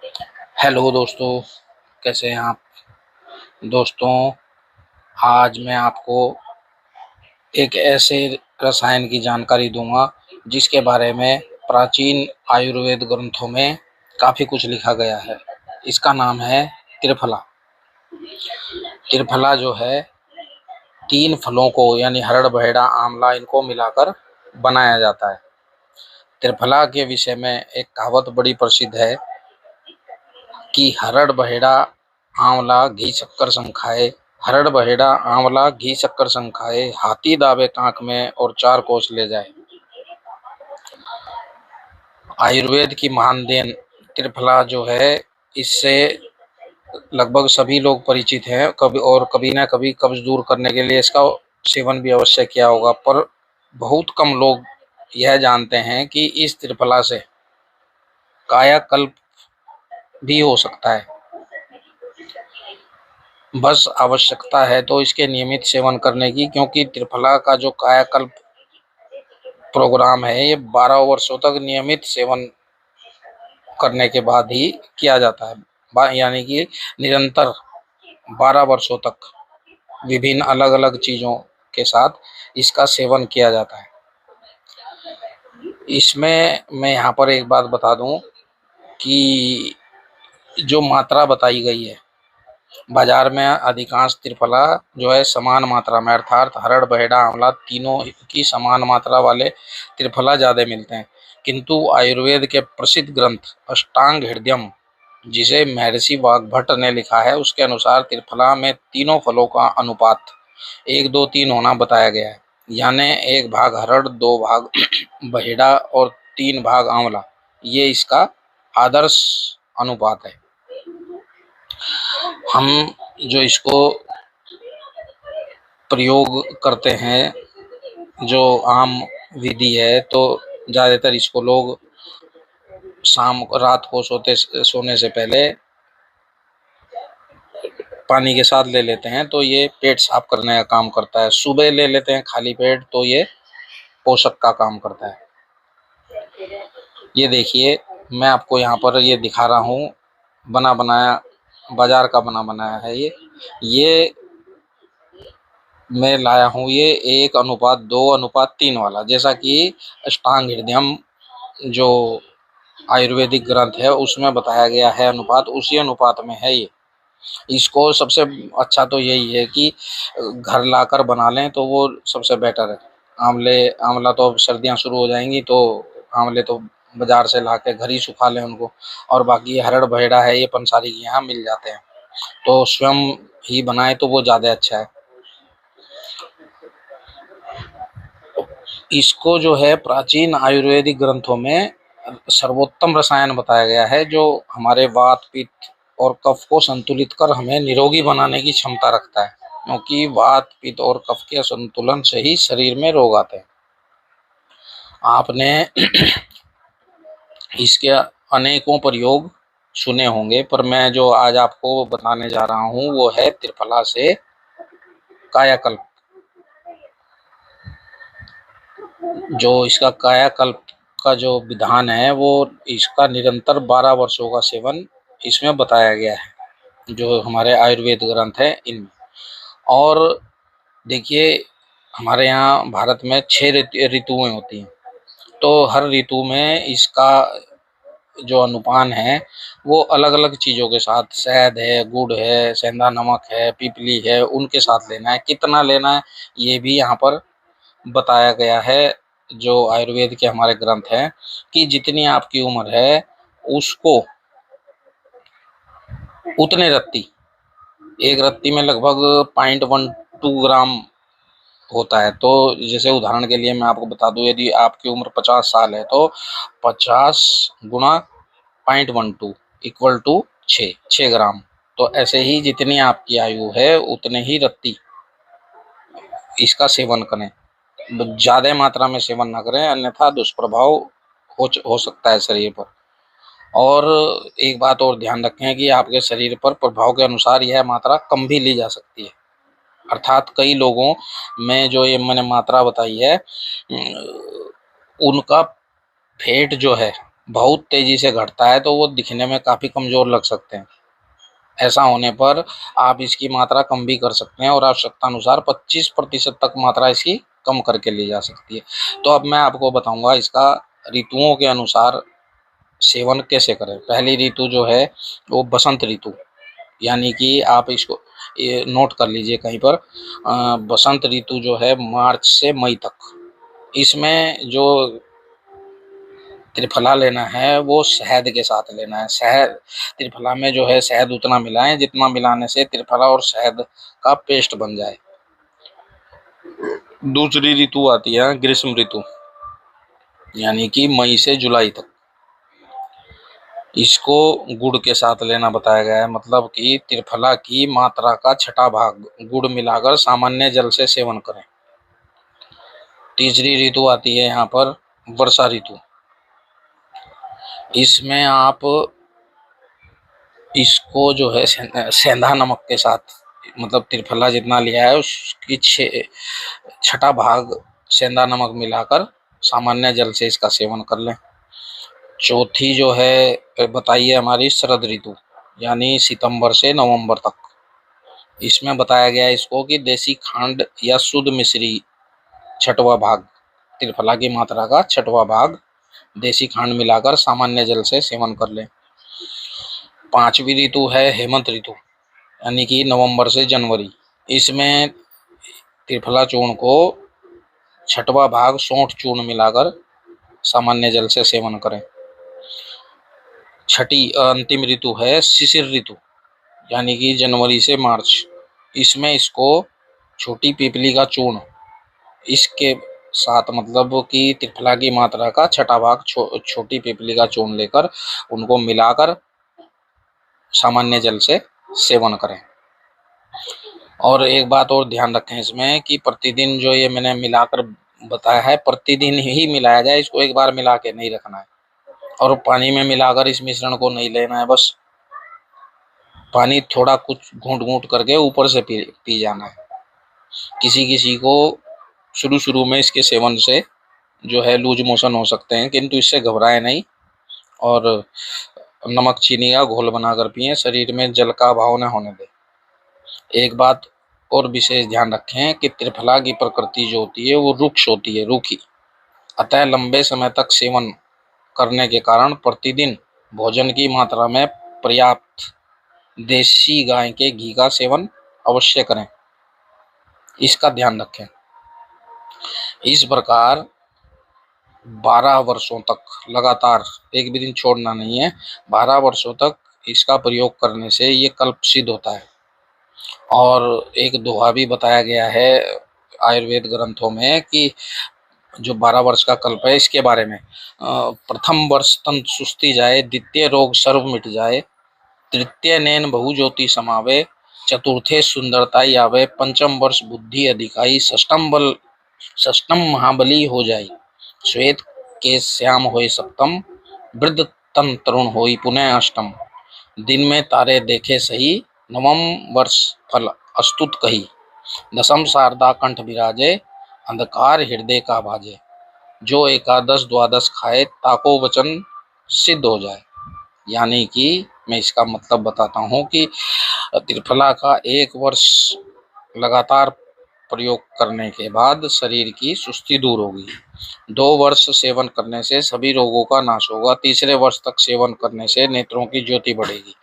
Hello दोस्तों, कैसे हैं आप। दोस्तों, आज मैं आपको एक ऐसे रसायन की जानकारी दूंगा जिसके बारे में प्राचीन आयुर्वेद ग्रंथों में काफ़ी कुछ लिखा गया है। इसका नाम है त्रिफला। त्रिफला जो है, तीन फलों को यानी हरड़ बहेड़ा आंवला इनको मिलाकर बनाया जाता है। त्रिफला के विषय में एक कहावत बड़ी प्रसिद्ध है कि हरड़ बहेड़ा आंवला घी शक्कर संग खाए। हरड़ बहेड़ा आंवला घी शक्कर संग खाए, हाथी दावे कांक में और चार कोस ले जाए। आयुर्वेद की महान देन त्रिफला जो है, इससे लगभग सभी लोग परिचित हैं। कभी ना कभी कब्ज दूर करने के लिए इसका सेवन भी अवश्य किया होगा, पर बहुत कम लोग यह जानते हैं कि इस त्रिफला से कायाकल्प भी हो सकता है। बस आवश्यकता है तो इसके नियमित सेवन करने की, क्योंकि त्रिफला का जो कायाकल्प प्रोग्राम है ये 12 वर्षों तक नियमित सेवन करने के बाद ही किया जाता है। यानी कि निरंतर 12 वर्षों तक विभिन्न अलग अलग चीज़ों के साथ इसका सेवन किया जाता है। इसमें मैं यहाँ पर एक बात बता दूं कि जो मात्रा बताई गई है, बाजार में अधिकांश त्रिफला जो है समान मात्रा में, अर्थात हरड़ बहेड़ा आंवला तीनों की समान मात्रा वाले त्रिफला ज़्यादा मिलते हैं। किंतु आयुर्वेद के प्रसिद्ध ग्रंथ अष्टांग हृदयम, जिसे महर्षि वाग्भट ने लिखा है, उसके अनुसार त्रिफला में तीनों फलों का अनुपात 1-2-3 होना बताया गया है। यानी 1 भाग हरड़, 2 भाग बहेड़ा और 3 भाग आंवला, ये इसका आदर्श अनुपात है। हम जो इसको प्रयोग करते हैं, जो आम विधि है, तो ज़्यादातर इसको लोग रात को सोने से पहले पानी के साथ ले लेते हैं, तो ये पेट साफ करने का काम करता है। सुबह ले लेते हैं खाली पेट, तो ये पोषक का काम करता है। ये देखिए, मैं आपको यहाँ पर ये दिखा रहा हूँ, बना बनाया, बाजार का बना बनाया है ये मैं लाया हूँ ये 1:2:3 वाला, जैसा कि अष्टांग हृदयम जो आयुर्वेदिक ग्रंथ है उसमें बताया गया है अनुपात, उसी अनुपात में है ये। इसको सबसे अच्छा तो यही है कि घर लाकर बना लें तो वो सबसे बेटर है। आंवला तो अब सर्दियाँ शुरू हो जाएंगी, तो आंवले तो बाजार से ला के घर ही सुखा लें उनको, और बाकी हरड़ बहेड़ा है ये पंसारी के यहाँ मिल जाते हैं, तो स्वयं ही बनाए तो वो ज़्यादा अच्छा है। इसको जो है प्राचीन आयुर्वेदिक ग्रंथों में सर्वोत्तम रसायन बताया गया है, जो हमारे वात पित्त और कफ को संतुलित कर हमें निरोगी बनाने की क्षमता रखता है, क्योंकि वात पित्त और कफ के असंतुलन से ही शरीर में रोग आते हैं। आपने इसके अनेकों प्रयोग सुने होंगे, पर मैं जो आज आपको बताने जा रहा हूँ वो है त्रिफला से कायाकल्प। जो इसका कायाकल्प का जो विधान है, वो इसका निरंतर 12 वर्षों का सेवन इसमें बताया गया है, जो हमारे आयुर्वेद ग्रंथ है इनमें। और देखिए, हमारे यहाँ भारत में 6 ऋतुएं होती हैं, तो हर ऋतु में इसका जो अनुपान है वो अलग अलग चीज़ों के साथ, शहद है, गुड़ है, सेंधा नमक है, पीपली है, उनके साथ लेना है। कितना लेना है ये भी यहाँ पर बताया गया है, जो आयुर्वेद के हमारे ग्रंथ हैं, कि जितनी आपकी उम्र है उसको उतने रत्ती, एक रत्ती में लगभग 0.12 ग्राम होता है। तो जैसे उदाहरण के लिए मैं आपको बता दूं, यदि आपकी उम्र 50 साल है तो 50 गुणा 0.12 इक्वल टू 6 ग्राम। तो ऐसे ही जितनी आपकी आयु है उतने ही रत्ती इसका सेवन करें, ज़्यादा मात्रा में सेवन ना करें, अन्यथा दुष्प्रभाव हो सकता है शरीर पर। और एक बात और ध्यान रखें कि आपके शरीर पर प्रभाव के अनुसार यह मात्रा कम भी ली जा सकती है। अर्थात कई लोगों में जो ये मैंने मात्रा बताई है, उनका फैट जो है बहुत तेजी से घटता है तो वो दिखने में काफ़ी कमज़ोर लग सकते हैं। ऐसा होने पर आप इसकी मात्रा कम भी कर सकते हैं और आवश्यकता अनुसार 25% तक मात्रा इसकी कम करके ली जा सकती है। तो अब मैं आपको बताऊंगा इसका ऋतुओं के अनुसार सेवन कैसे करें। पहली ऋतु जो है वो बसंत ऋतु, यानी कि आप इसको ये नोट कर लीजिए कहीं पर। बसंत ऋतु जो है मार्च से मई तक, इसमें जो त्रिफला लेना है वो शहद के साथ लेना है। शहद त्रिफला में जो है शहद उतना मिलाएं जितना मिलाने से त्रिफला और शहद का पेस्ट बन जाए। दूसरी ऋतु आती है ग्रीष्म ऋतु, यानी कि मई से जुलाई तक। इसको गुड़ के साथ लेना बताया गया है, मतलब कि त्रिफला की मात्रा का छठा भाग गुड़ मिलाकर सामान्य जल से सेवन करें। तीसरी ऋतु आती है यहाँ पर वर्षा ऋतु। इसमें आप इसको जो है सेंधा नमक के साथ, मतलब त्रिफला जितना लिया है उसकी छठा भाग सेंधा नमक मिलाकर सामान्य जल से इसका सेवन कर लें। चौथी जो है बताइए हमारी शरद ऋतु, यानी सितंबर से नवंबर तक। इसमें बताया गया है इसको कि देसी खांड या शुद्ध मिश्री छठवां भाग, त्रिफला की मात्रा का छठवां भाग देसी खांड मिलाकर सामान्य जल से सेवन कर लें। पांचवी ऋतु है हेमंत ऋतु, यानी कि नवंबर से जनवरी। इसमें त्रिफला चूर्ण को छठवां भाग सौंठ चूर्ण मिलाकर सामान्य जल से सेवन करें। छठी अंतिम ऋतु है शिशिर ऋतु, यानी कि जनवरी से मार्च। इसमें इसको छोटी पीपली का चूर्ण इसके साथ, मतलब कि त्रिफला की मात्रा का छठा भाग छोटी पीपली का चूर्ण लेकर उनको मिलाकर सामान्य जल से सेवन करें। और एक बात और ध्यान रखें इसमें कि प्रतिदिन जो ये मैंने मिलाकर बताया है प्रतिदिन ही मिलाया जाए, इसको एक बार मिला के नहीं रखना है और पानी में मिलाकर इस मिश्रण को नहीं लेना है। बस पानी थोड़ा कुछ घूंट घूंट करके ऊपर से पी जाना है। किसी किसी को शुरू शुरू में इसके सेवन से जो है लूज मोशन हो सकते हैं, किंतु इससे घबराए नहीं और नमक चीनी का घोल बनाकर पिए, शरीर में जल का अभाव न होने दें। एक बात और विशेष ध्यान रखें कि त्रिफला की प्रकृति जो होती है वो रुक्ष होती है, रूखी। अतः लंबे समय तक सेवन करने के कारण प्रतिदिन भोजन की मात्रा में पर्याप्त देसी गाय के घी का सेवन अवश्य करें, इसका ध्यान रखें। इस प्रकार 12 वर्षों तक लगातार, एक भी दिन छोड़ना नहीं है, 12 वर्षों तक इसका प्रयोग करने से ये कल्प सिद्ध होता है। और एक दोहा भी बताया गया है आयुर्वेद ग्रंथों में कि जो 12 वर्ष का कल्प है इसके बारे में, प्रथम वर्ष तंत सुस्ती जाए, द्वितीय रोग सर्व मिट जाए, तृतीय नैन बहु ज्योति समावे, चतुर्थे सुंदरता आवे, पंचम वर्ष बुद्धि अधिकाई, षष्टम महाबली हो जाए, श्वेत के श्याम होय सप्तम, वृद्ध तन तरुण होई पुनः अष्टम, दिन में तारे देखे सही, नवम वर्ष फल अस्तुत कही, दसम शारदा कंठ विराजे, अंधकार हृदय का भाजे, जो एकादश द्वादश खाए ताको वचन सिद्ध हो जाए। यानी कि मैं इसका मतलब बताता हूँ कि त्रिफला का 1 वर्ष लगातार प्रयोग करने के बाद शरीर की सुस्ती दूर होगी। 2 वर्ष सेवन करने से सभी रोगों का नाश होगा। तीसरे वर्ष तक सेवन करने से नेत्रों की ज्योति बढ़ेगी।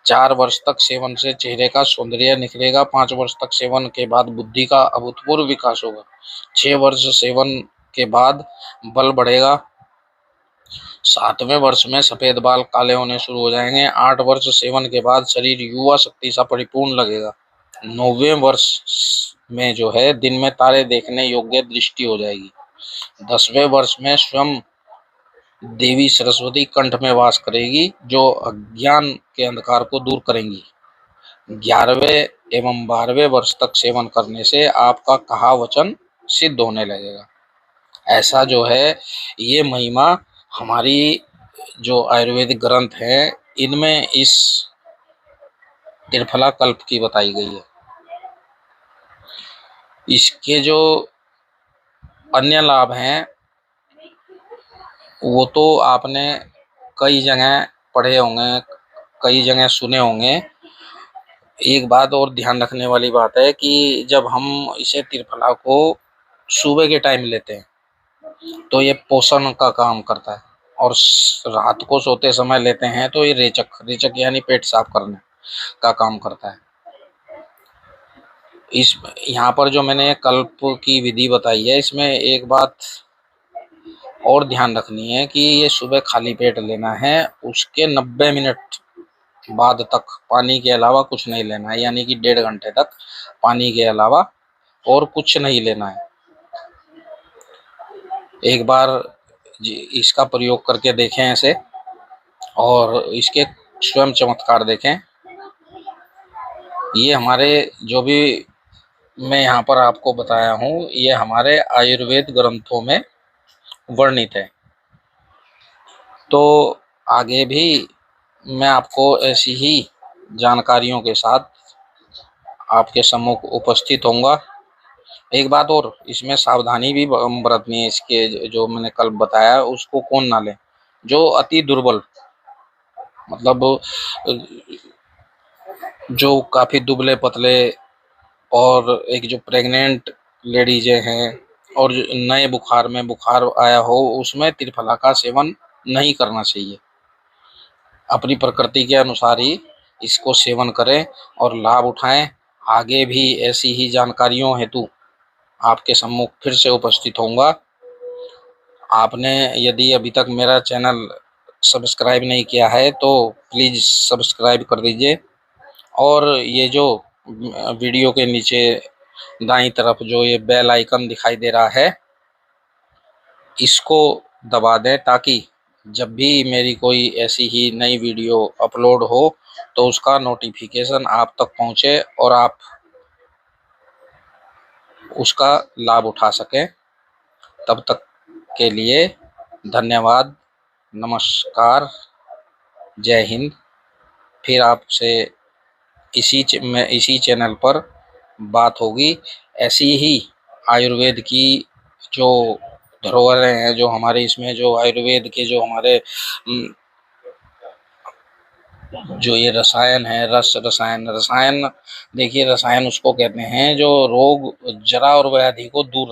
4 वर्ष तक सेवन से चेहरे का सौंदर्य निखरेगा। 5 वर्ष तक सेवन के बाद बुद्धि का अभूतपूर्व विकास होगा। 6 वर्ष सेवन के बाद बल बढ़ेगा। 7वें वर्ष में सफेद बाल काले होने शुरू हो जाएंगे। 8 वर्ष सेवन के बाद शरीर युवा शक्ति सा परिपूर्ण लगेगा। 9वें वर्ष में जो है दिन में तारे देखने योग्य दृष्टि हो जाएगी। 10वें वर्ष में स्वयं देवी सरस्वती कंठ में वास करेगी, जो अज्ञान के अंधकार को दूर करेंगी। 11वें एवं 12वें वर्ष तक सेवन करने से आपका कहा वचन सिद्ध होने लगेगा। ऐसा जो है ये महिमा हमारी जो आयुर्वेदिक ग्रंथ है इनमें इस त्रिफला कल्प की बताई गई है। इसके जो अन्य लाभ हैं वो तो आपने कई जगह पढ़े होंगे, कई जगह सुने होंगे। एक बात और ध्यान रखने वाली बात है कि जब हम इसे त्रिफला को सुबह के टाइम लेते हैं तो ये पोषण का काम करता है, और रात को सोते समय लेते हैं तो ये रेचक रेचक यानी पेट साफ करने का काम करता है। इस यहाँ पर जो मैंने कल्प की विधि बताई है, इसमें एक बात और ध्यान रखनी है कि ये सुबह खाली पेट लेना है, उसके 90 मिनट बाद तक पानी के अलावा कुछ नहीं लेना है, यानी कि 1.5 घंटे तक पानी के अलावा और कुछ नहीं लेना है। एक बार इसका प्रयोग करके देखें ऐसे, और इसके स्वयं चमत्कार देखें। ये हमारे जो भी मैं यहाँ पर आपको बताया हूँ, ये हमारे आयुर्वेद ग्रंथों में वर्णित है। तो आगे भी मैं आपको ऐसी ही जानकारियों के साथ आपके सम्मुख उपस्थित होऊंगा। एक बात और, इसमें सावधानी भी बरतनी है। इसके जो मैंने कल बताया उसको कौन ना ले, जो अति दुर्बल, मतलब जो काफी दुबले पतले, और एक जो प्रेग्नेंट लेडीज हैं, और जो नए बुखार आया हो, उसमें त्रिफला का सेवन नहीं करना चाहिए। अपनी प्रकृति के अनुसार ही इसको सेवन करें और लाभ उठाएं। आगे भी ऐसी ही जानकारियों हेतु आपके सम्मुख फिर से उपस्थित होऊंगा। आपने यदि अभी तक मेरा चैनल सब्सक्राइब नहीं किया है तो प्लीज़ सब्सक्राइब कर दीजिए, और ये जो वीडियो के नीचे दाईं तरफ जो ये बेल आइकन दिखाई दे रहा है, इसको दबा दें, ताकि जब भी मेरी कोई ऐसी ही नई वीडियो अपलोड हो तो उसका नोटिफिकेशन आप तक पहुंचे और आप उसका लाभ उठा सकें। तब तक के लिए धन्यवाद, नमस्कार, जय हिंद। फिर आपसे इसी चैनल पर बात होगी। ऐसी ही आयुर्वेद की जो धरोहरें हैं, जो हमारे इसमें जो आयुर्वेद के जो हमारे जो ये रसायन है, रसायन देखिए, रसायन उसको कहते हैं जो रोग, जरा और व्याधि को दूर